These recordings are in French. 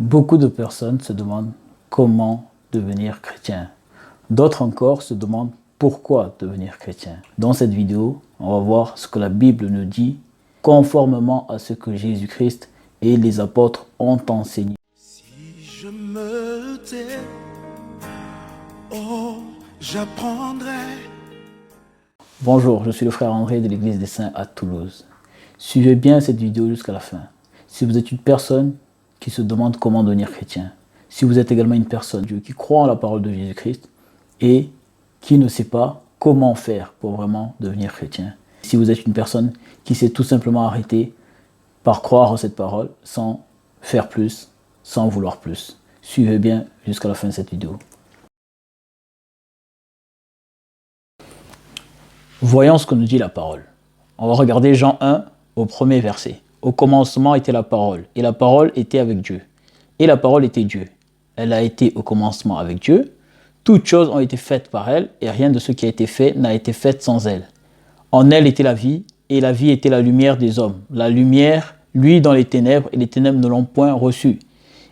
Beaucoup de personnes se demandent comment devenir chrétien. D'autres encore se demandent pourquoi devenir chrétien. Dans cette vidéo, on va voir ce que la Bible nous dit conformément à ce que Jésus-Christ et les apôtres ont enseigné. Si je me tais, oh, j'apprendrai. Bonjour, je suis le frère André de l'Église des Saints à Toulouse. Suivez bien cette vidéo jusqu'à la fin. Si vous êtes une personne qui se demande comment devenir chrétien, si vous êtes également une personne qui croit en la parole de Jésus-Christ et qui ne sait pas comment faire pour vraiment devenir chrétien, si vous êtes une personne qui s'est tout simplement arrêtée par croire en cette parole sans faire plus, sans vouloir plus, suivez bien jusqu'à la fin de cette vidéo. Voyons ce que nous dit la parole. On va regarder Jean 1 au premier verset. Au commencement était la parole, et la parole était avec Dieu. Et la parole était Dieu. Elle a été au commencement avec Dieu. Toutes choses ont été faites par elle, et rien de ce qui a été fait n'a été fait sans elle. En elle était la vie, et la vie était la lumière des hommes. La lumière, lui, dans les ténèbres, et les ténèbres ne l'ont point reçue.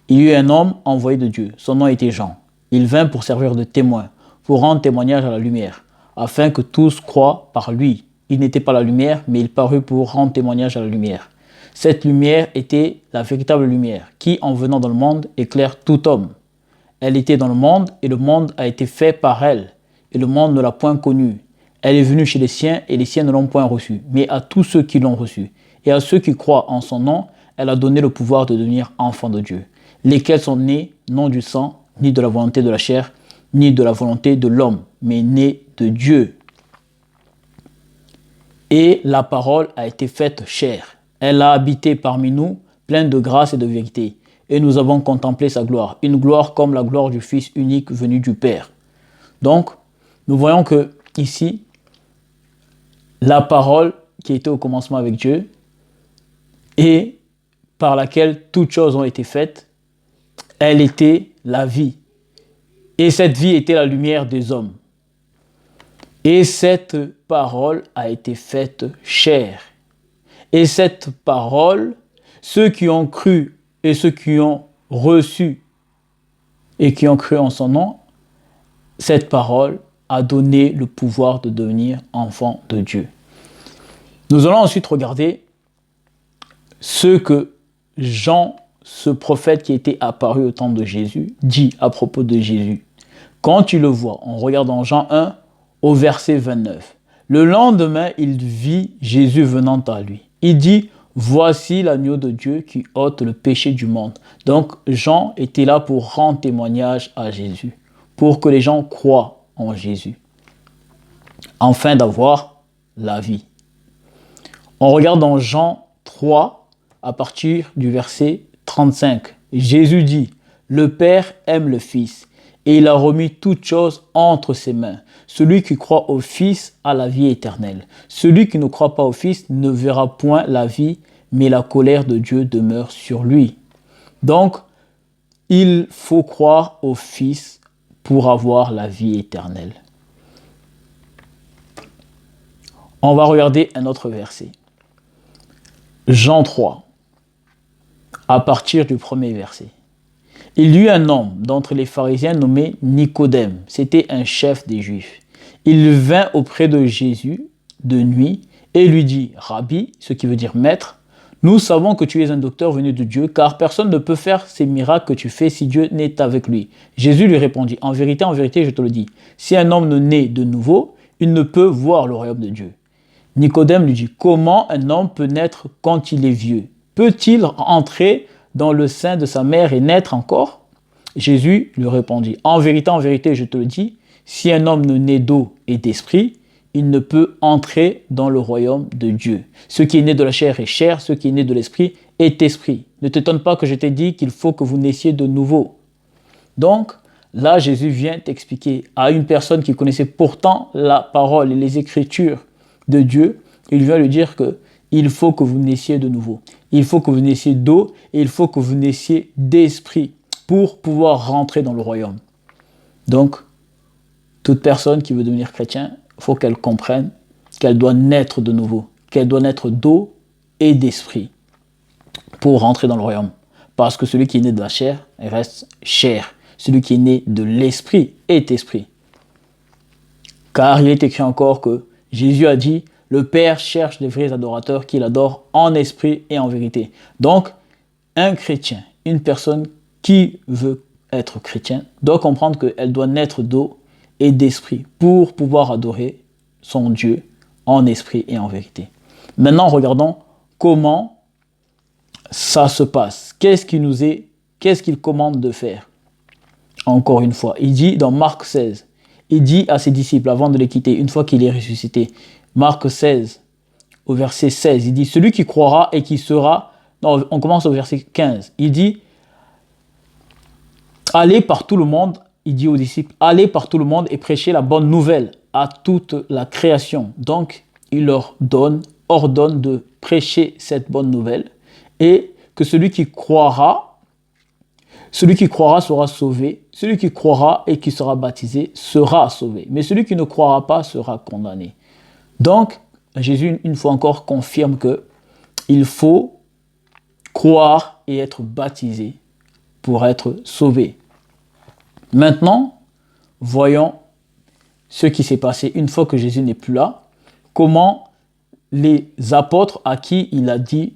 Il y eut un homme envoyé de Dieu. Son nom était Jean. Il vint pour servir de témoin, pour rendre témoignage à la lumière, afin que tous croient par lui. Il n'était pas la lumière, mais il parut pour rendre témoignage à la lumière. Cette lumière était la véritable lumière, qui, en venant dans le monde, éclaire tout homme. Elle était dans le monde, et le monde a été fait par elle, et le monde ne l'a point connue. Elle est venue chez les siens, et les siens ne l'ont point reçue, mais à tous ceux qui l'ont reçue, et à ceux qui croient en son nom, elle a donné le pouvoir de devenir enfants de Dieu, lesquels sont nés non du sang, ni de la volonté de la chair, ni de la volonté de l'homme, mais nés de Dieu. Et la parole a été faite chair. Elle a habité parmi nous, pleine de grâce et de vérité. Et nous avons contemplé sa gloire, une gloire comme la gloire du Fils unique venu du Père. Donc, nous voyons que ici, la parole qui était au commencement avec Dieu et par laquelle toutes choses ont été faites, elle était la vie. Et cette vie était la lumière des hommes. Et cette parole a été faite chair. Et cette parole, ceux qui ont cru et ceux qui ont reçu et qui ont cru en son nom, cette parole a donné le pouvoir de devenir enfant de Dieu. Nous allons ensuite regarder ce que Jean, ce prophète qui était apparu au temps de Jésus, dit à propos de Jésus. Quand tu le vois, en regardant Jean 1 au verset 29, le lendemain, il vit Jésus venant à lui. Il dit, voici l'agneau de Dieu qui ôte le péché du monde. Donc, Jean était là pour rendre témoignage à Jésus, pour que les gens croient en Jésus, afin d'avoir la vie. On regarde dans Jean 3, à partir du verset 35. Jésus dit, le Père aime le Fils, et il a remis toutes choses entre ses mains. Celui qui croit au Fils a la vie éternelle. Celui qui ne croit pas au Fils ne verra point la vie, mais la colère de Dieu demeure sur lui. Donc, il faut croire au Fils pour avoir la vie éternelle. On va regarder un autre verset. Jean 3, à partir du premier verset. Il y eut un homme d'entre les pharisiens nommé Nicodème. C'était un chef des Juifs. Il vint auprès de Jésus de nuit et lui dit, Rabbi, ce qui veut dire maître, nous savons que tu es un docteur venu de Dieu, car personne ne peut faire ces miracles que tu fais si Dieu n'est avec lui. Jésus lui répondit, en vérité, je te le dis, si un homme ne naît de nouveau, il ne peut voir le royaume de Dieu. Nicodème lui dit, comment un homme peut naître quand il est vieux? Peut-il entrer dans le sein de sa mère et naître encore? Jésus lui répondit, en vérité, je te le dis, si un homme ne naît d'eau et d'esprit, il ne peut entrer dans le royaume de Dieu. Ce qui est né de la chair est chair, ce qui est né de l'esprit est esprit. Ne t'étonne pas que je t'ai dit qu'il faut que vous naissiez de nouveau. Donc, là, Jésus vient t'expliquer à une personne qui connaissait pourtant la parole et les écritures de Dieu, il vient lui dire que il faut que vous naissiez de nouveau. Il faut que vous naissiez d'eau et il faut que vous naissiez d'esprit pour pouvoir rentrer dans le royaume. Donc, toute personne qui veut devenir chrétien, il faut qu'elle comprenne qu'elle doit naître de nouveau, qu'elle doit naître d'eau et d'esprit pour rentrer dans le royaume. Parce que celui qui est né de la chair reste chair. Celui qui est né de l'esprit est esprit. Car il est écrit encore que Jésus a dit, le Père cherche des vrais adorateurs qui l'adorent en esprit et en vérité. Donc, un chrétien, une personne qui veut être chrétien, doit comprendre qu'elle doit naître d'eau et d'esprit pour pouvoir adorer son Dieu en esprit et en vérité. Maintenant, regardons comment ça se passe. Qu'est-ce qu'il commande de faire? Encore une fois, il dit dans Marc 16, il dit à ses disciples avant de les quitter, une fois qu'il est ressuscité, Marc 16, au verset 16, il dit, celui qui croira et qui sera, non, on commence au verset 15, il dit, allez par tout le monde, il dit aux disciples, allez par tout le monde et prêchez la bonne nouvelle à toute la création. Donc, il leur ordonne de prêcher cette bonne nouvelle et que celui qui croira sera sauvé, celui qui croira et qui sera baptisé sera sauvé, mais celui qui ne croira pas sera condamné. Donc, Jésus, une fois encore, confirme qu'il faut croire et être baptisé pour être sauvé. Maintenant, voyons ce qui s'est passé une fois que Jésus n'est plus là, comment les apôtres à qui il a dit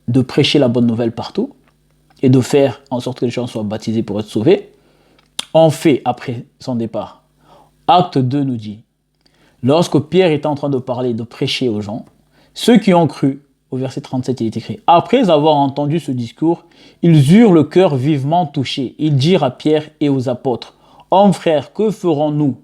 de prêcher la bonne nouvelle partout et de faire en sorte que les gens soient baptisés pour être sauvés, ont fait après son départ. Acte 2 nous dit, lorsque Pierre était en train de parler, de prêcher aux gens, ceux qui ont cru, au verset 37 il est écrit, après avoir entendu ce discours, ils eurent le cœur vivement touché. Ils dirent à Pierre et aux apôtres, hommes frères, que ferons-nous?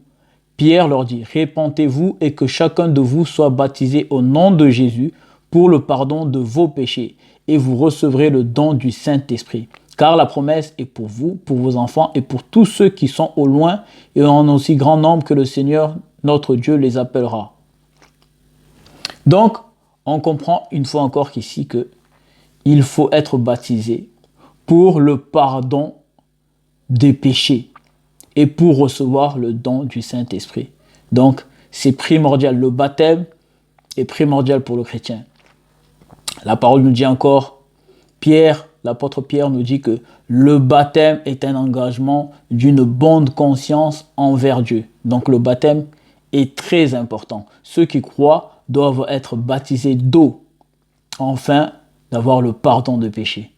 Pierre leur dit, répentez-vous et que chacun de vous soit baptisé au nom de Jésus pour le pardon de vos péchés, et vous recevrez le don du Saint-Esprit. Car la promesse est pour vous, pour vos enfants et pour tous ceux qui sont au loin et en aussi grand nombre que le Seigneur, notre Dieu, les appellera. Donc, on comprend une fois encore qu'ici qu'il faut être baptisé pour le pardon des péchés et pour recevoir le don du Saint-Esprit. Donc, c'est primordial. Le baptême est primordial pour le chrétien. La parole nous dit encore, l'apôtre Pierre nous dit que le baptême est un engagement d'une bonne conscience envers Dieu. Donc, le baptême est très important. Ceux qui croient doivent être baptisés d'eau, afin d'avoir le pardon de péché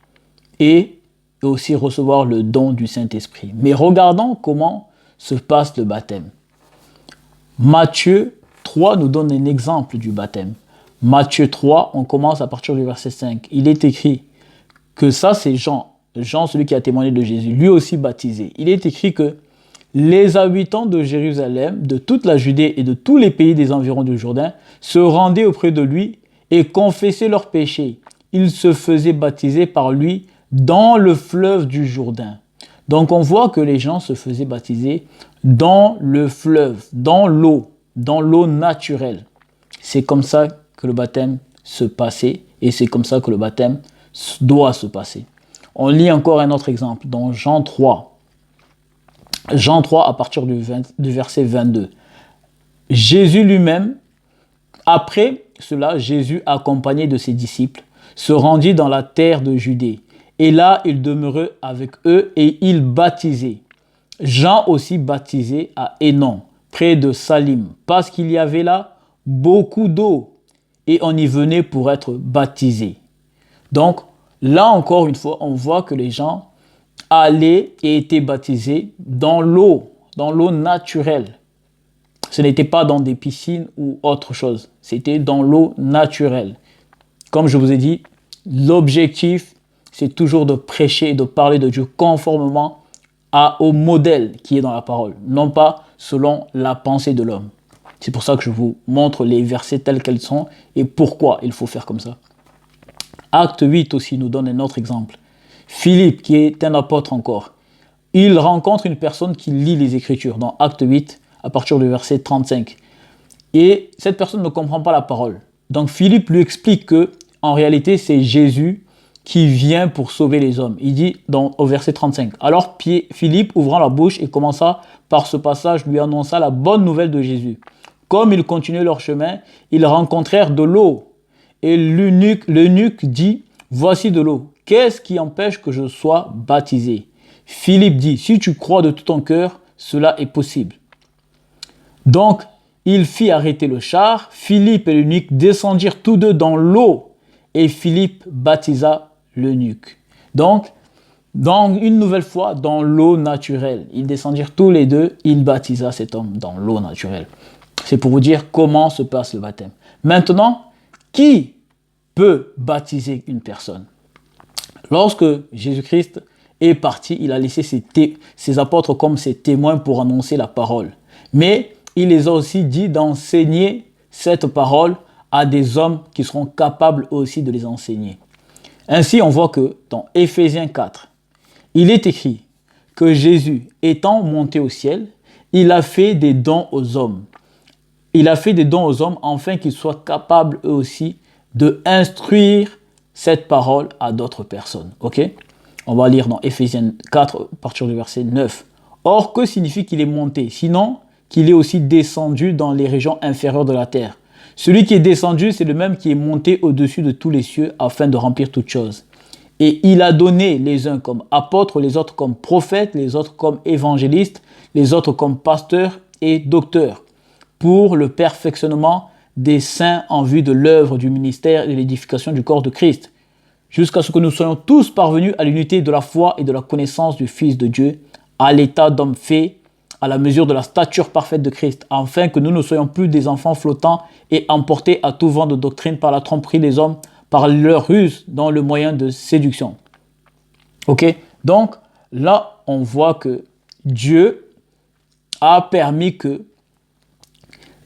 et aussi recevoir le don du Saint-Esprit. Mais regardons comment se passe le baptême. Matthieu 3 nous donne un exemple du baptême. Matthieu 3, on commence à partir du verset 5. Il est écrit que ça, c'est Jean, celui qui a témoigné de Jésus, lui aussi baptisé. Il est écrit que les habitants de Jérusalem, de toute la Judée et de tous les pays des environs du Jourdain se rendaient auprès de lui et confessaient leurs péchés. Ils se faisaient baptiser par lui dans le fleuve du Jourdain. Donc on voit que les gens se faisaient baptiser dans le fleuve, dans l'eau naturelle. C'est comme ça que le baptême se passait et c'est comme ça que le baptême doit se passer. On lit encore un autre exemple dans Jean 3. Jean 3 à partir du verset 22. Jésus lui-même, après cela, Jésus accompagné de ses disciples, se rendit dans la terre de Judée. Et là, il demeurait avec eux et il baptisait. Jean aussi baptisait à Hénon, près de Salim, parce qu'il y avait là beaucoup d'eau et on y venait pour être baptisé. Donc, là encore une fois, on voit que les gens allaient et étaient baptisés dans l'eau naturelle. Ce n'était pas dans des piscines ou autre chose, c'était dans l'eau naturelle. Comme je vous ai dit, l'objectif, c'est toujours de prêcher et de parler de Dieu conformément au modèle qui est dans la parole, non pas selon la pensée de l'homme. C'est pour ça que je vous montre les versets tels qu'ils sont et pourquoi il faut faire comme ça. Acte 8 aussi nous donne un autre exemple. Philippe, qui est un apôtre encore, il rencontre une personne qui lit les Écritures dans Acte 8 à partir du verset 35. Et cette personne ne comprend pas la parole. Donc Philippe lui explique que en réalité c'est Jésus qui vient pour sauver les hommes. Il dit au verset 35. Alors Philippe, ouvrant la bouche et commença par ce passage, lui annonça la bonne nouvelle de Jésus. Comme ils continuaient leur chemin, ils rencontrèrent de l'eau. Et l'eunuque dit, voici de l'eau. qu'est-ce qui empêche que je sois baptisé? Philippe dit, si tu crois de tout ton cœur, cela est possible. Donc, il fit arrêter le char. Philippe et l'eunuque descendirent tous deux dans l'eau et Philippe baptisa l'eunuque. Donc, une nouvelle fois, dans l'eau naturelle. Ils descendirent tous les deux, il baptisa cet homme dans l'eau naturelle. C'est pour vous dire comment se passe le baptême. Maintenant, qui peut baptiser une personne? Lorsque Jésus-Christ est parti, il a laissé ses apôtres comme ses témoins pour annoncer la parole. Mais il les a aussi dit d'enseigner cette parole à des hommes qui seront capables aussi de les enseigner. Ainsi, on voit que dans Éphésiens 4, il est écrit que Jésus, étant monté au ciel, il a fait des dons aux hommes. Il a fait des dons aux hommes afin qu'ils soient capables eux aussi de instruire cette parole à d'autres personnes. Ok? On va lire dans Éphésiens 4, à partir du verset 9. Or, que signifie qu'il est monté? Sinon, qu'il est aussi descendu dans les régions inférieures de la terre. Celui qui est descendu, c'est le même qui est monté au-dessus de tous les cieux afin de remplir toutes choses. Et il a donné les uns comme apôtres, les autres comme prophètes, les autres comme évangélistes, les autres comme pasteurs et docteurs, pour le perfectionnement des saints en vue de l'œuvre du ministère et de l'édification du corps de Christ, jusqu'à ce que nous soyons tous parvenus à l'unité de la foi et de la connaissance du Fils de Dieu, à l'état d'homme fait, à la mesure de la stature parfaite de Christ, afin que nous ne soyons plus des enfants flottants et emportés à tout vent de doctrine par la tromperie des hommes, par leur ruse dans le moyen de séduction. Ok? Donc, là, on voit que Dieu a permis que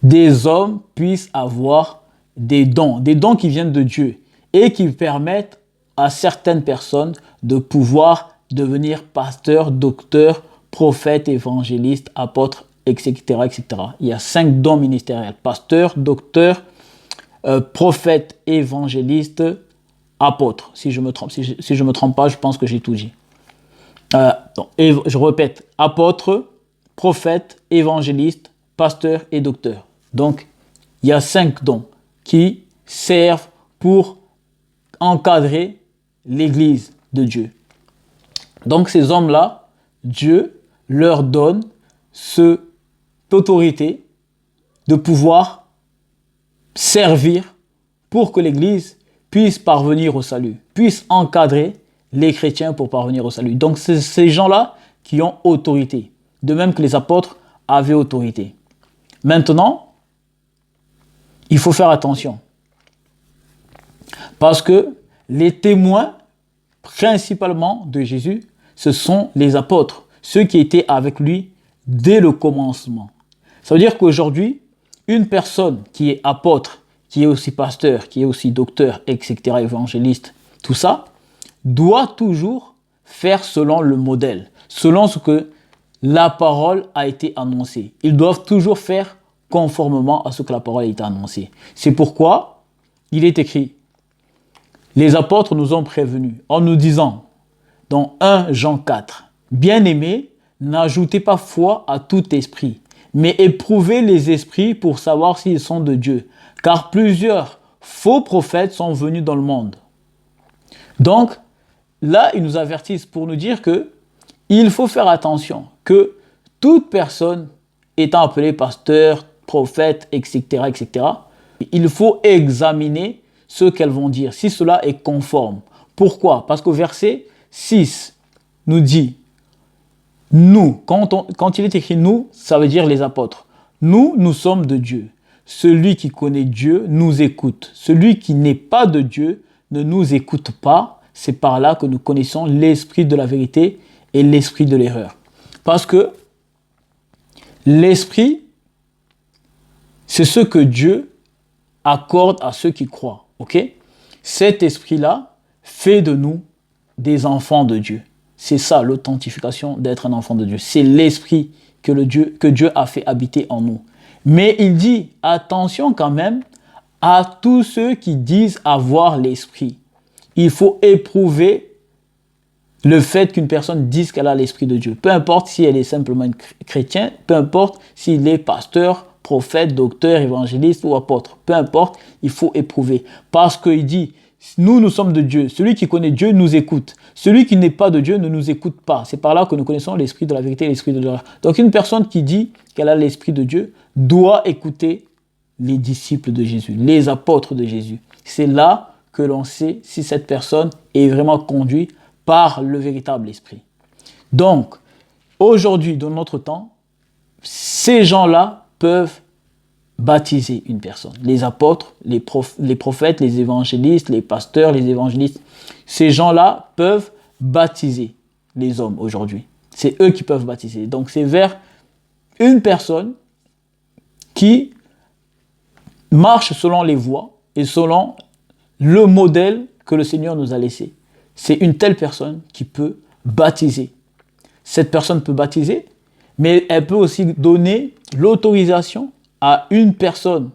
des hommes puissent avoir des dons qui viennent de Dieu et qui permettent à certaines personnes de pouvoir devenir pasteurs, docteurs, prophètes, évangélistes, apôtres, etc., etc. Il y a 5 dons ministériels. Pasteur, docteur, prophète, évangéliste, apôtre. Si je me trompe pas, je pense que j'ai tout dit. Je répète, apôtre, prophète, évangéliste, pasteur et docteur. Donc, il y a 5 dons qui servent pour encadrer l'Église de Dieu. Donc, ces hommes-là, Dieu leur donne cette autorité de pouvoir servir pour que l'Église puisse parvenir au salut, puisse encadrer les chrétiens pour parvenir au salut. Donc, c'est ces gens-là qui ont autorité, de même que les apôtres avaient autorité. Maintenant, il faut faire attention, parce que les témoins principalement de Jésus, ce sont les apôtres, ceux qui étaient avec lui dès le commencement. Ça veut dire qu'aujourd'hui, une personne qui est apôtre, qui est aussi pasteur, qui est aussi docteur, etc., évangéliste, tout ça, doit toujours faire selon le modèle, selon ce que la parole a été annoncée. Ils doivent toujours faire conformément à ce que la parole a été annoncée. C'est pourquoi il est écrit, les apôtres nous ont prévenus en nous disant, dans 1 Jean 4, « Bien-aimés, n'ajoutez pas foi à tout esprit, mais éprouvez les esprits pour savoir s'ils sont de Dieu, car plusieurs faux prophètes sont venus dans le monde. » Donc, là, ils nous avertissent pour nous dire que il faut faire attention, que toute personne étant appelée pasteur, prophète, etc., etc., il faut examiner ce qu'elles vont dire, si cela est conforme. Pourquoi? Parce qu'au verset 6 nous dit, nous, quand il est écrit nous, ça veut dire les apôtres. Nous sommes de Dieu. Celui qui connaît Dieu nous écoute. Celui qui n'est pas de Dieu ne nous écoute pas. C'est par là que nous connaissons l'esprit de la vérité et l'esprit de l'erreur. Parce que l'esprit, c'est ce que Dieu accorde à ceux qui croient. Okay? Cet esprit-là fait de nous des enfants de Dieu. C'est ça l'authentification d'être un enfant de Dieu. C'est l'esprit que Dieu a fait habiter en nous. Mais il dit, attention quand même à tous ceux qui disent avoir l'esprit. Il faut éprouver le fait qu'une personne dise qu'elle a l'esprit de Dieu. Peu importe si elle est simplement chrétienne, peu importe s'il est pasteur, prophète, docteur, évangéliste ou apôtre. Peu importe, il faut éprouver. Parce qu'il dit, nous sommes de Dieu. Celui qui connaît Dieu nous écoute. Celui qui n'est pas de Dieu ne nous écoute pas. C'est par là que nous connaissons l'esprit de la vérité et l'esprit de l'erreur. Donc une personne qui dit qu'elle a l'esprit de Dieu doit écouter les disciples de Jésus, les apôtres de Jésus. C'est là que l'on sait si cette personne est vraiment conduite par le véritable esprit. Donc, aujourd'hui, dans notre temps, ces gens-là peuvent baptiser une personne. Les apôtres, les prophètes, les évangélistes, les pasteurs, les évangélistes, ces gens-là peuvent baptiser les hommes aujourd'hui. C'est eux qui peuvent baptiser. Donc c'est vers une personne qui marche selon les voies et selon le modèle que le Seigneur nous a laissé. C'est une telle personne qui peut baptiser. Cette personne peut baptiser, mais elle peut aussi donner l'autorisation à une personne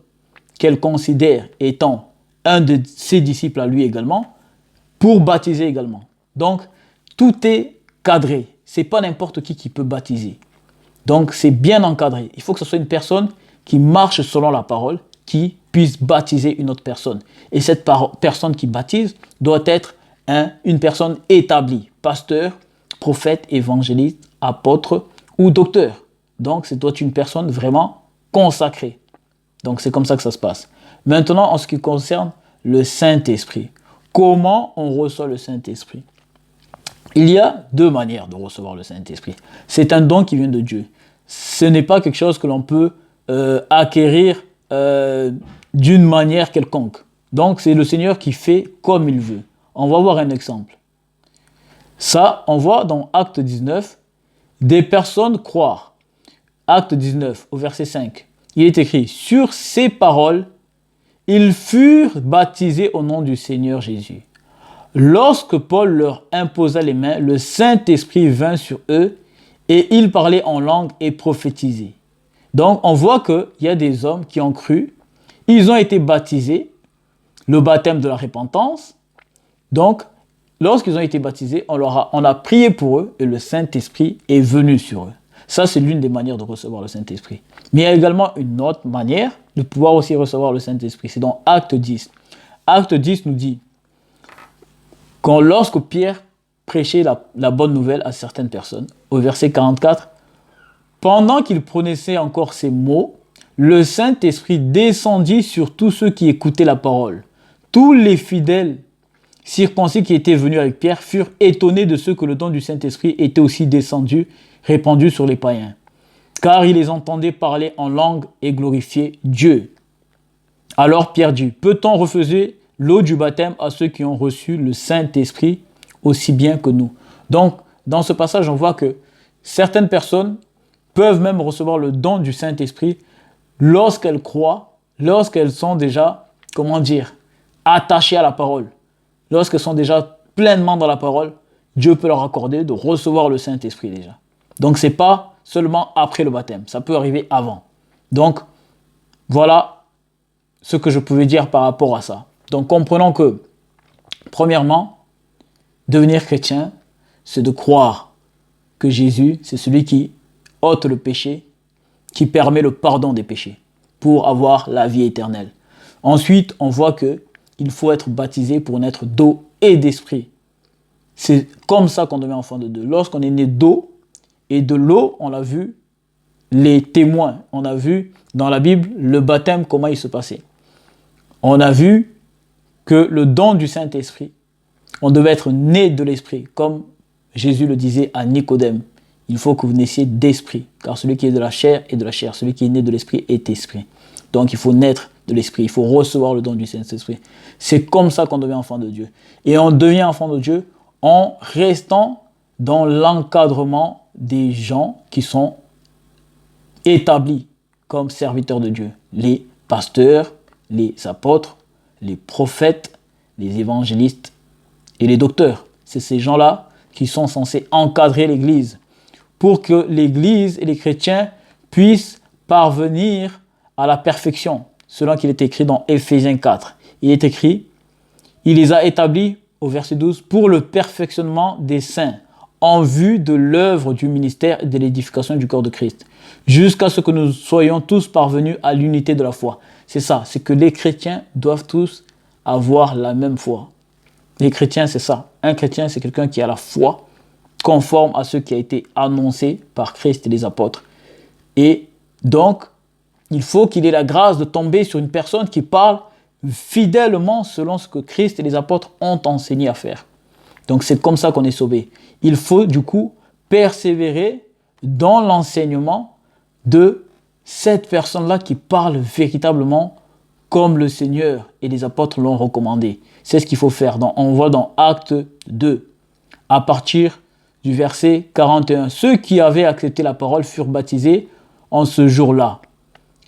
qu'elle considère étant un de ses disciples à lui également, pour baptiser également. Donc, tout est cadré. Ce n'est pas n'importe qui peut baptiser. Donc, c'est bien encadré. Il faut que ce soit une personne qui marche selon la parole, qui puisse baptiser une autre personne. Et cette personne qui baptise doit être une personne établie, pasteur, prophète, évangéliste, apôtre ou docteur. Donc, c'est doit être une personne vraiment consacré. Donc c'est comme ça que ça se passe. Maintenant, en ce qui concerne le Saint-Esprit, comment on reçoit le Saint-Esprit? Il y a deux manières de recevoir le Saint-Esprit. C'est un don qui vient de Dieu. Ce n'est pas quelque chose que l'on peut acquérir d'une manière quelconque. Donc c'est le Seigneur qui fait comme il veut. On va voir un exemple. Ça, on voit dans Acte 19, des personnes croire. Acte 19, au verset 5, il est écrit « Sur ces paroles, ils furent baptisés au nom du Seigneur Jésus. Lorsque Paul leur imposa les mains, le Saint-Esprit vint sur eux et ils parlaient en langue et prophétisaient. » Donc, on voit qu'il y a des hommes qui ont cru, ils ont été baptisés, le baptême de la repentance. Donc, lorsqu'ils ont été baptisés, on a prié pour eux et le Saint-Esprit est venu sur eux. Ça, c'est l'une des manières de recevoir le Saint-Esprit. Mais il y a également une autre manière de pouvoir aussi recevoir le Saint-Esprit. C'est dans Acte 10. Acte 10 nous dit que lorsque Pierre prêchait la bonne nouvelle à certaines personnes, au verset 44, pendant qu'il prononçait encore ces mots, le Saint-Esprit descendit sur tous ceux qui écoutaient la parole. Tous les fidèles circoncis qui étaient venus avec Pierre furent étonnés de ce que le don du Saint-Esprit était aussi descendu, répandu sur les païens, car ils les entendaient parler en langue et glorifier Dieu. Alors Pierre dit, peut-on refuser l'eau du baptême à ceux qui ont reçu le Saint-Esprit aussi bien que nous? Donc, dans ce passage, on voit que certaines personnes peuvent même recevoir le don du Saint-Esprit lorsqu'elles croient, lorsqu'elles sont déjà, attachées à la parole. Lorsqu'elles sont déjà pleinement dans la parole, Dieu peut leur accorder de recevoir le Saint-Esprit déjà. Donc, ce n'est pas seulement après le baptême. Ça peut arriver avant. Donc, voilà ce que je pouvais dire par rapport à ça. Donc, comprenons que, premièrement, devenir chrétien, c'est de croire que Jésus, c'est celui qui ôte le péché, qui permet le pardon des péchés pour avoir la vie éternelle. Ensuite, on voit qu'il faut être baptisé pour naître d'eau et d'esprit. C'est comme ça qu'on devient enfant de Dieu. Lorsqu'on est né d'eau et de l'eau, on l'a vu, les témoins, on a vu dans la Bible le baptême, comment il se passait. On a vu que le don du Saint-Esprit, on devait être né de l'Esprit, comme Jésus le disait à Nicodème. Il faut que vous naissiez d'esprit, car celui qui est de la chair est de la chair, celui qui est né de l'Esprit est esprit. Donc il faut naître de l'Esprit, il faut recevoir le don du Saint-Esprit. C'est comme ça qu'on devient enfant de Dieu. Et on devient enfant de Dieu en restant dans l'encadrement des gens qui sont établis comme serviteurs de Dieu. Les pasteurs, les apôtres, les prophètes, les évangélistes et les docteurs. C'est ces gens-là qui sont censés encadrer l'Église pour que l'Église et les chrétiens puissent parvenir à la perfection, selon qu'il est écrit dans Éphésiens 4. Il est écrit, il les a établis, au verset 12, pour le perfectionnement des saints, en vue de l'œuvre du ministère et de l'édification du corps de Christ, jusqu'à ce que nous soyons tous parvenus à l'unité de la foi. C'est ça, c'est que les chrétiens doivent tous avoir la même foi. Les chrétiens, c'est ça. Un chrétien, c'est quelqu'un qui a la foi conforme à ce qui a été annoncé par Christ et les apôtres. Et donc, il faut qu'il ait la grâce de tomber sur une personne qui parle fidèlement selon ce que Christ et les apôtres ont enseigné à faire. Donc, c'est comme ça qu'on est sauvé. Il faut du coup persévérer dans l'enseignement de cette personne-là qui parle véritablement comme le Seigneur et les apôtres l'ont recommandé. C'est ce qu'il faut faire. On voit dans Acte 2, à partir du verset 41. Ceux qui avaient accepté la parole furent baptisés en ce jour-là.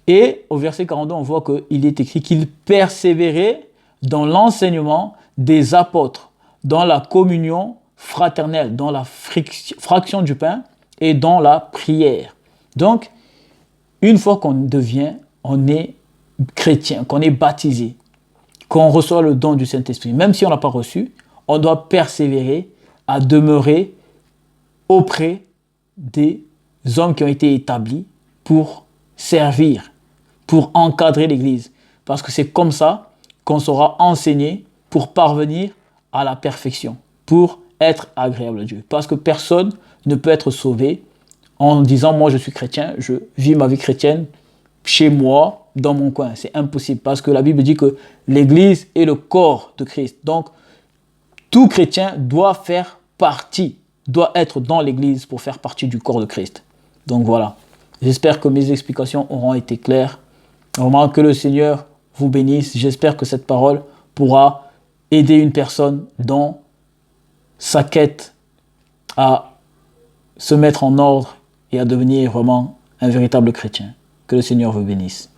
Et au verset 42, on voit qu'il est écrit qu'ils persévéraient dans l'enseignement des apôtres, dans la communion fraternelle, dans la fraction du pain et dans la prière. Donc, une fois on est chrétien, qu'on est baptisé, qu'on reçoit le don du Saint-Esprit, même si on ne l'a pas reçu, on doit persévérer à demeurer auprès des hommes qui ont été établis pour servir, pour encadrer l'Église. Parce que c'est comme ça qu'on sera enseigné pour parvenir à la perfection, pour être agréable à Dieu. Parce que personne ne peut être sauvé en disant « moi je suis chrétien, je vis ma vie chrétienne chez moi, dans mon coin ». C'est impossible parce que la Bible dit que l'Église est le corps de Christ. Donc, tout chrétien doit faire partie, doit être dans l'Église pour faire partie du corps de Christ. Donc voilà, j'espère que mes explications auront été claires. Vraiment que le Seigneur vous bénisse. J'espère que cette parole pourra aider une personne dans sa quête à se mettre en ordre et à devenir vraiment un véritable chrétien. Que le Seigneur vous bénisse.